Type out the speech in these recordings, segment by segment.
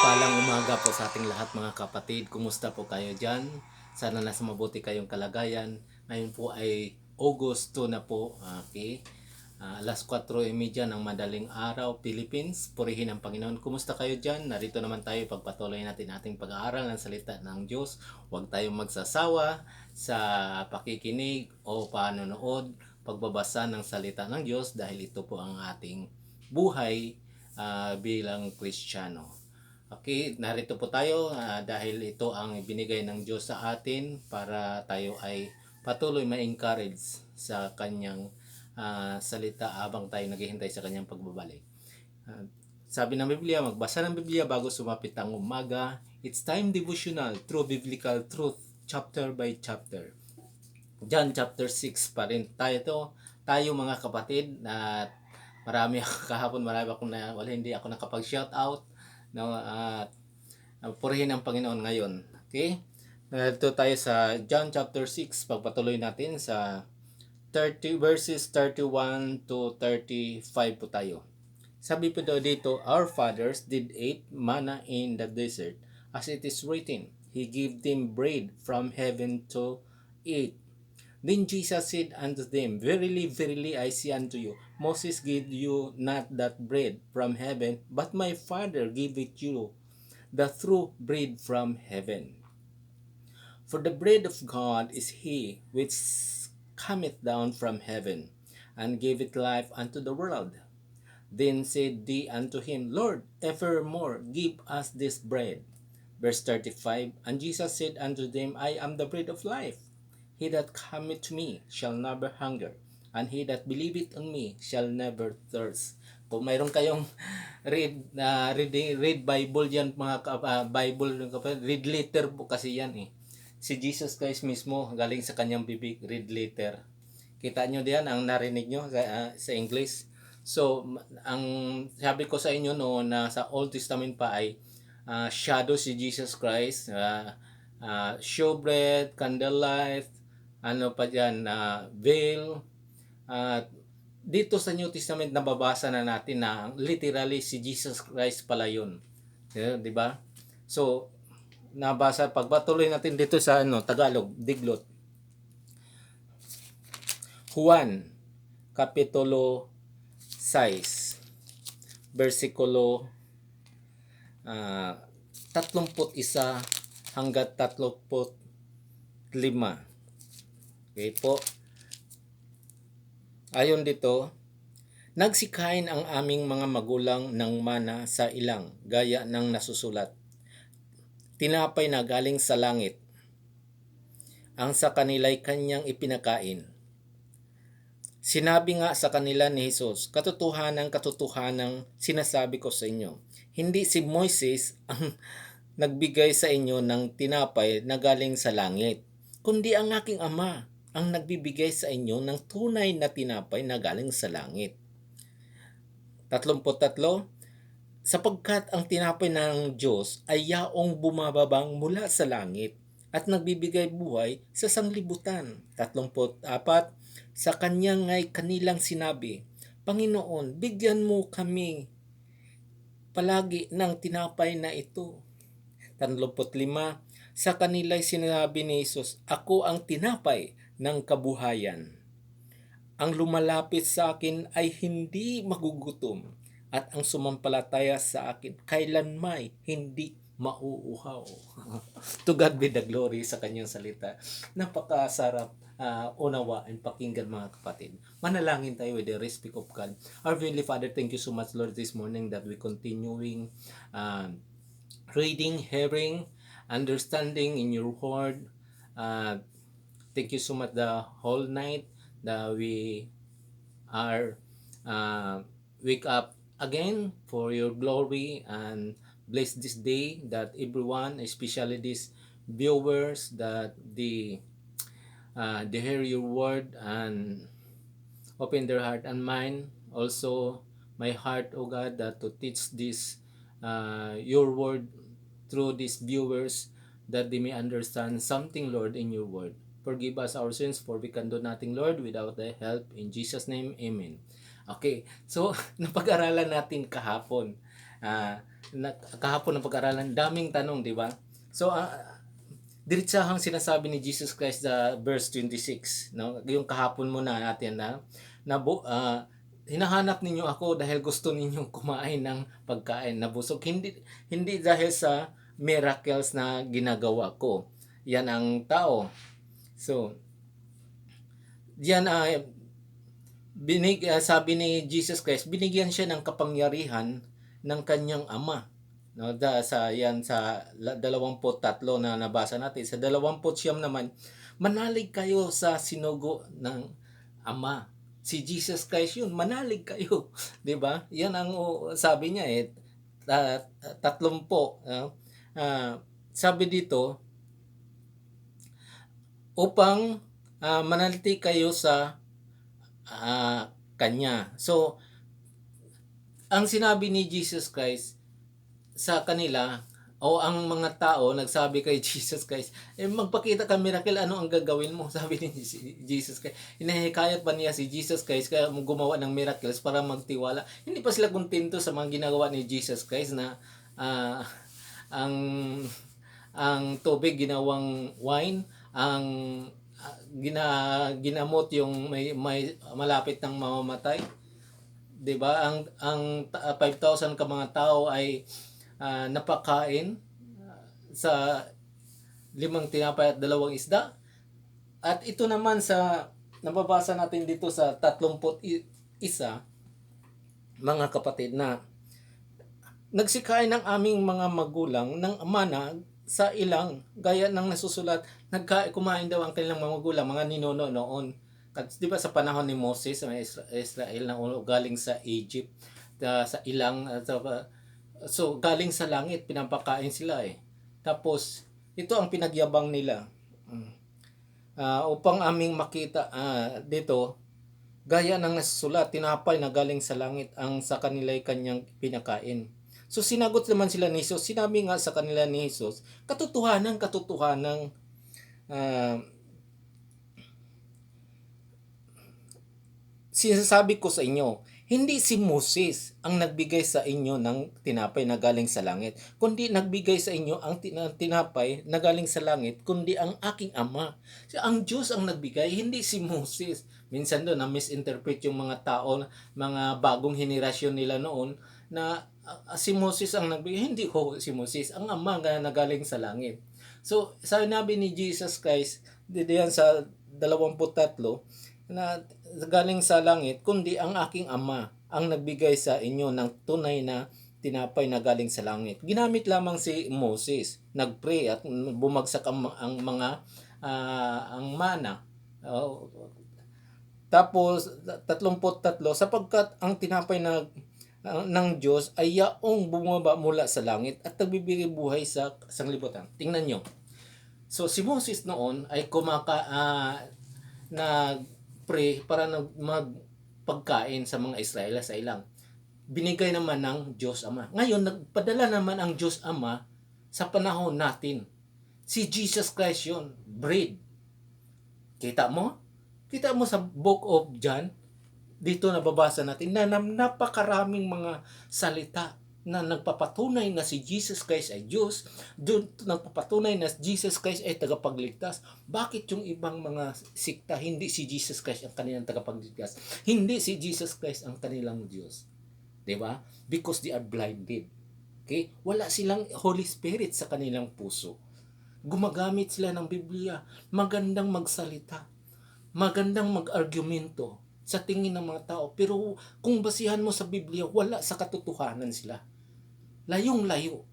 Mapagpalang umaga po sa ating lahat mga kapatid. Kumusta po kayo dyan? Sana nasa mabuti kayong kalagayan. Ngayon po ay August 2 na po. Okay. Alas 4:30 ng madaling araw, Philippines. Purihin ang Panginoon. Kumusta kayo dyan? Narito naman tayo pagpatuloy natin ating pag-aaral ng salita ng Diyos. Huwag tayong magsasawa sa pakikinig o panonood, pagbabasa ng salita ng Diyos dahil ito po ang ating buhay bilang Kristiyano. Okay, narito po tayo dahil ito ang binigay ng Diyos sa atin para tayo ay patuloy ma-encourage sa kanyang salita habang tayo naghihintay sa kanyang pagbabalik. Sabi ng Biblia, magbasa ng Biblia bago sumapit ang umaga. It's time devotional, true biblical truth, chapter by chapter. John chapter 6 pa rin tayo mga kapatid, at marami akong hindi ako nakapag-shout out. No, purihin ang Panginoon ngayon. Okay? Ito tayo sa John chapter 6. Pagpatuloy natin sa 30 verses 31 to 35 po tayo. Sabi po dito, our fathers did eat manna in the desert, as it is written, He gave them bread from heaven to eat. Then Jesus said unto them, Verily, verily, I say unto you, Moses gave you not that bread from heaven, but my Father giveth you the true bread from heaven. For the bread of God is he which cometh down from heaven, and giveth life unto the world. Then said they unto him, Lord, evermore give us this bread. Verse 35, And Jesus said unto them, I am the bread of life. He that cometh to me shall never hunger, and he that believeth on me shall never thirst. Kung mayroon kayong read Bible yan mga Bible, read letter po kasi yan eh. Si Jesus Christ mismo galing sa kanyang bibig, read letter. Kita nyo diyan ang narinig nyo sa English. So, ang sabi ko sa inyo noon na sa Old Testament pa ay shadow si Jesus Christ, showbread, candlelight, ano pa dyan, veil. Dito sa New Testament nababasa na natin na literally si Jesus Christ pala yun. Di ba? So, nabasa, pagpatuloy natin dito sa Tagalog, Diglot. Juan, Kapitulo 6, versikulo 31 hanggat 35. Okay po. Ayon dito, nagsikain ang aming mga magulang ng mana sa ilang, gaya ng nasusulat. Tinapay na galing sa langit, ang sa kanila'y kanyang ipinakain. Sinabi nga sa kanila ni Jesus, katotohanan sinasabi ko sa inyo, hindi si Moises ang nagbigay sa inyo ng tinapay na galing sa langit, kundi ang aking Ama ang nagbibigay sa inyo ng tunay na tinapay na galing sa langit. 33, sapagkat ang tinapay ng Diyos ay yaong bumababang mula sa langit at nagbibigay buhay sa sanglibutan. 34, sa kanya nga'y kanilang sinabi, Panginoon, bigyan mo kami palagi ng tinapay na ito. 35, sa kanila'y sinabi ni Jesus, ako ang tinapay ng kabuhayan. Ang lumalapit sa akin ay hindi magugutom, at ang sumampalataya sa akin kailanmay hindi mauuhaw. To God be the glory sa kanyang salita. Napakasarap unawaan, pakinggan mga kapatid. Manalangin tayo with the respect of God. Our Heavenly Father, thank you so much, Lord, this morning that we continuing reading, hearing, understanding in your word. Thank you so much the whole night that we are wake up again for your glory, and bless this day that everyone, especially these viewers, that they hear your word and open their heart and mind. Also, my heart, O God, that to teach this your word through these viewers, that they may understand something, Lord, in your word. Forgive us our sins, for we can do nothing, Lord, without thy help. In Jesus' name, amen. Okay, so napag-aralan natin kahapon Kahapon ng pag-aralan, daming tanong, di ba? So, diretsahang sinasabi ni Jesus Christ sa verse 26, no? Yung kahapon mo na natin hinahanap ninyo ako dahil gusto ninyong kumain ng pagkain na busog. Hindi dahil sa miracles na ginagawa ko. Yan ang tao. So, yan sabi ni Jesus Christ, binigyan siya ng kapangyarihan ng kanyang ama. No, sa 23 na nabasa natin. Sa 29 naman, manalig kayo sa sinugo ng ama. Si Jesus Christ yun, manalig kayo. 'Di ba? Yan ang sabi niya 30. Sabi dito, upang manaliti kayo sa kanya. So, ang sinabi ni Jesus Christ sa kanila, o ang mga tao nagsabi kay Jesus Christ, magpakita ka miracle, ano ang gagawin mo? Sabi ni Jesus Christ. Hinahikayat ba niya si Jesus Christ kaya gumawa ng miracles para magtiwala? Hindi pa sila kontento sa mga ginagawa ni Jesus Christ na ang tubig ginawang wine, ang ginamot yung may malapit ng mamamatay. 'Di ba? Ang 5,000 ka mga tao ay napakain sa 5 tinapay at 2 isda. At ito naman sa nababasa natin dito sa 31, mga kapatid, na nagsikain ng aming mga magulang ng mana sa ilang, gaya ng nasusulat, kumain daw ang kanilang mga magulang, mga ninuno noon. Di ba sa panahon ni Moses, sa Israel na galing sa Egypt, sa ilang, so galing sa langit, pinapakain sila Tapos, ito ang pinagyabang nila. Upang aming makita dito, gaya ng nasusulat, tinapay na galing sa langit ang sa kanila'y kanyang pinakain. So sinagot naman sila ni Jesus, sinabi nga sa kanila ni Jesus, katotohanan, sinasabi ko sa inyo, hindi si Moses ang nagbigay sa inyo ng tinapay na galing sa langit, kundi nagbigay sa inyo ang tinapay na galing sa langit, kundi ang aking ama. Ang Diyos ang nagbigay, hindi si Moses. Minsan doon na misinterpret yung mga tao, mga bagong henerasyon nila noon, na si Moses ang nagbigay. Hindi ko si Moses, ang ama nga nagaling sa langit. So, sinabi ni Jesus Christ, diyan sa 23, na galing sa langit, kundi ang aking ama ang nagbigay sa inyo ng tunay na tinapay na galing sa langit. Ginamit lamang si Moses, nagpray at bumagsak ang mga ang mana. Tapos 33, sapagkat ang tinapay na ng Diyos ay yaong bumaba mula sa langit at nagbibigay buhay sa sanglibutan. Tingnan nyo. So si Moses noon ay nag-pray para magpagkain sa mga Israel sa ilang. Binigay naman ng Diyos Ama. Ngayon, nagpadala naman ang Diyos Ama sa panahon natin. Si Jesus Christ yun, bread. Kita mo? Kita mo sa Book of John, dito nababasa natin na napakaraming mga salita na nagpapatunay na si Jesus Christ ay Diyos, doon nagpapatunay na Jesus Christ ay tagapagligtas. Bakit yung ibang mga sikta, hindi si Jesus Christ ang kanilang tagapagligtas? Hindi si Jesus Christ ang kanilang Diyos. Diba? Because they are blinded. Okay? Wala silang Holy Spirit sa kanilang puso. Gumagamit sila ng Biblia. Magandang magsalita. Magandang mag-argumento sa tingin ng mga tao. Pero kung basihan mo sa Biblia, wala sa katotohanan sila. Layong-layo.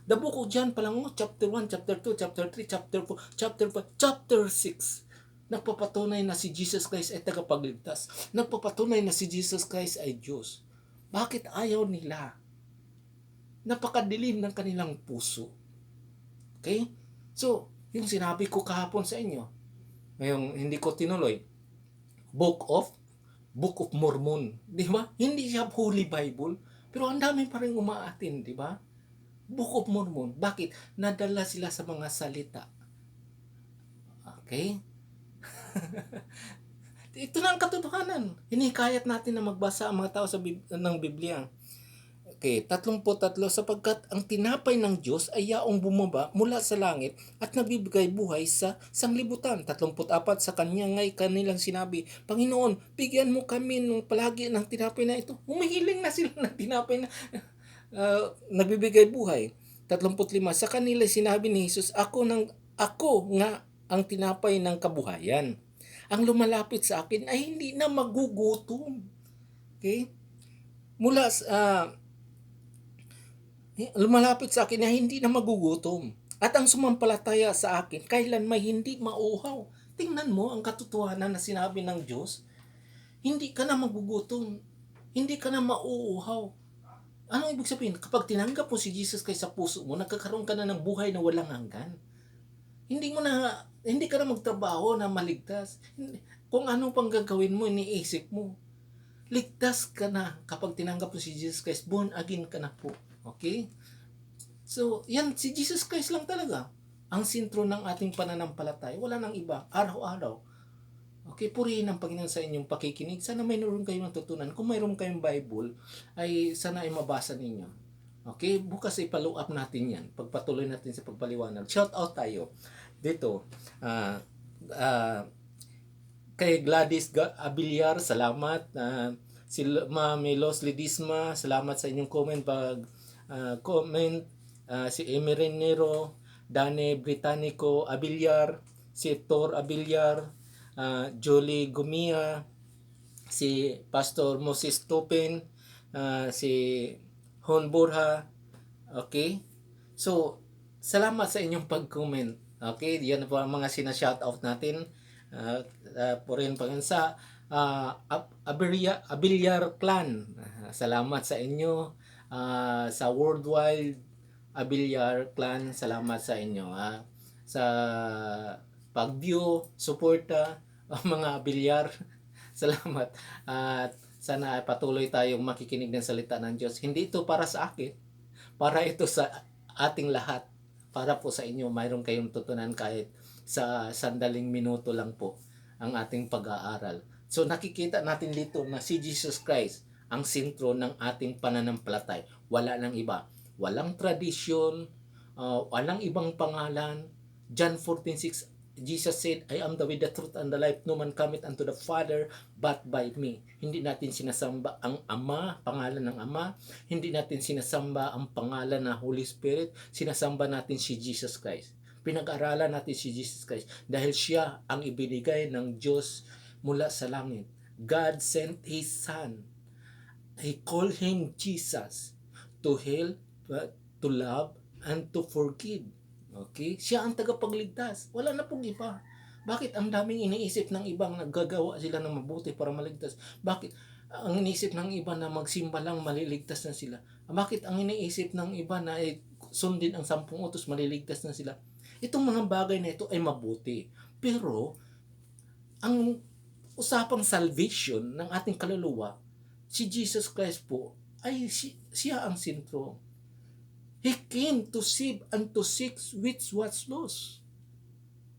The book of John pa lang, chapter 1, chapter 2, chapter 3, chapter 4, chapter 5, chapter 6. Nagpapatunay na si Jesus Christ ay tagapagligtas. Nagpapatunay na si Jesus Christ ay Diyos. Bakit ayaw nila? Napakadilim ng kanilang puso. Okay? So, yung sinabi ko kahapon sa inyo, ngayong hindi ko tinuloy, Book of Mormon, di ba? Hindi siya Holy Bible, pero ang dami pa rin umaatin, di ba? Book of Mormon. Bakit? Nadala sila sa mga salita. Okay? Ito na ang katotohanan. Hinikayat natin na magbasa ang mga tao ng Biblia. Okay, 33 sapagkat ang tinapay ng Diyos ay yaong bumaba mula sa langit at nagbibigay buhay sa sanglibutan. 34 sa kanya nga'y kanilang sinabi, Panginoon, bigyan mo kami ng palagi ng tinapay na ito. Humihiling na sila ng tinapay na nagbibigay buhay. 35 sa kanila sinabi ni Jesus, ako nga ang tinapay ng kabuhayan. Ang lumalapit sa akin ay hindi na magugutom. Okay? Lumalapit sa akin na hindi na magugutom. At ang sumampalataya sa akin, kailan may hindi mauuhaw. Tingnan mo ang katotohanan na sinabi ng Diyos. Hindi ka na magugutom. Hindi ka na mauuhaw. Ano ibig sabihin? Kapag tinanggap mo si Jesus Christ sa puso mo, nagkakaroon ka na ng buhay na walang hanggan. Hindi ka na magtrabaho na maligtas. Kung ano pang gagawin mo, iniisip mo. Ligtas ka na kapag tinanggap mo si Jesus Christ. Born again ka na po. Okay? So, yan, si Jesus Christ lang talaga. Ang sentro ng ating pananampalataya. Wala nang iba. Araw-araw. Okay, purihin ang Panginoon sa inyong pakikinig. Sana mayroon kayong natutunan. Kung mayroon kayong Bible, ay sana ay mabasa ninyo. Okay, bukas ay follow up natin yan. Pagpatuloy natin sa pagpaliwanag. Shout out tayo. Dito, kay Gladys Abiliar, salamat. Si Mami Los Lidisma, salamat sa inyong comment. Comment. Si Emerenero, Dane Britannico Abiliar, si Tor Abiliar, Jolie Gumia, si Pastor Moses Topin, si Hon Borja. Okay? So, salamat sa inyong pag-comment. Okay? Yan po ang mga sina-shoutout natin. Purin pa rin sa Abiliar Clan. Salamat sa inyo. Sa Worldwide Abiliar Clan, salamat sa inyo. Sa pag-view, suporta, mga Abiliar, salamat. At sana patuloy tayong makikinig ng salita ng Diyos. Hindi ito para sa akin, para ito sa ating lahat. Para po sa inyo, mayroon kayong tutunan kahit sa sandaling minuto lang po ang ating pag-aaral. So nakikita natin dito na si Jesus Christ ang sentro ng ating pananampalataya. Wala nang iba. Walang tradisyon, walang ibang pangalan. John 14:6, Jesus said, I am the way, the truth, and the life. No man cometh unto the Father but by me. Hindi natin sinasamba ang Ama, pangalan ng Ama. Hindi natin sinasamba ang pangalan ng Holy Spirit. Sinasamba natin si Jesus Christ. Pinag-aralan natin si Jesus Christ dahil siya ang ibinigay ng Diyos mula sa langit. God sent His Son. He called Him Jesus to help, to love, and to forgive. Okay? Siya ang tagapagligtas. Wala na pong iba. Bakit ang daming iniisip ng ibang naggagawa sila ng mabuti para maligtas? Bakit ang iniisip ng iba na magsimba lang maliligtas na sila? Bakit ang iniisip ng iba na sundin ang 10 utos maliligtas na sila? Itong mga bagay na ito ay mabuti. Pero ang usapang salvation ng ating kaluluwa, si Jesus Christ po ay siya ang sentro. He came to save and to seek which was lost.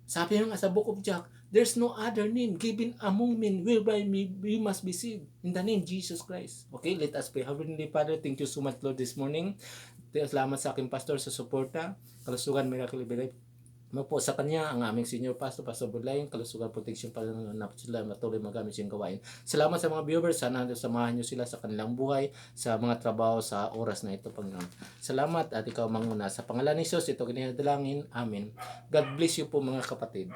Sabi nga sa Book of Jack, there's no other name given among men whereby we must be saved. In the name Jesus Christ. Okay, let us pray. Heavenly Father, thank you so much, Lord, this morning. Salamat sa aking pastor sa suporta. Kalusugan, miracle, ibigay mo po sa kanya, ang aming senior pastor, Pastor Budlayan, kalusugan, protection, para sila matuloy magamit siyang gawain. Salamat sa mga viewers, sana samahan nyo sila sa kanilang buhay, sa mga trabaho, sa oras na ito, Panginoon. Salamat at ikaw manguna. Sa pangalan ni Jesus, ito kinadalangin. Amen. God bless you po mga kapatid.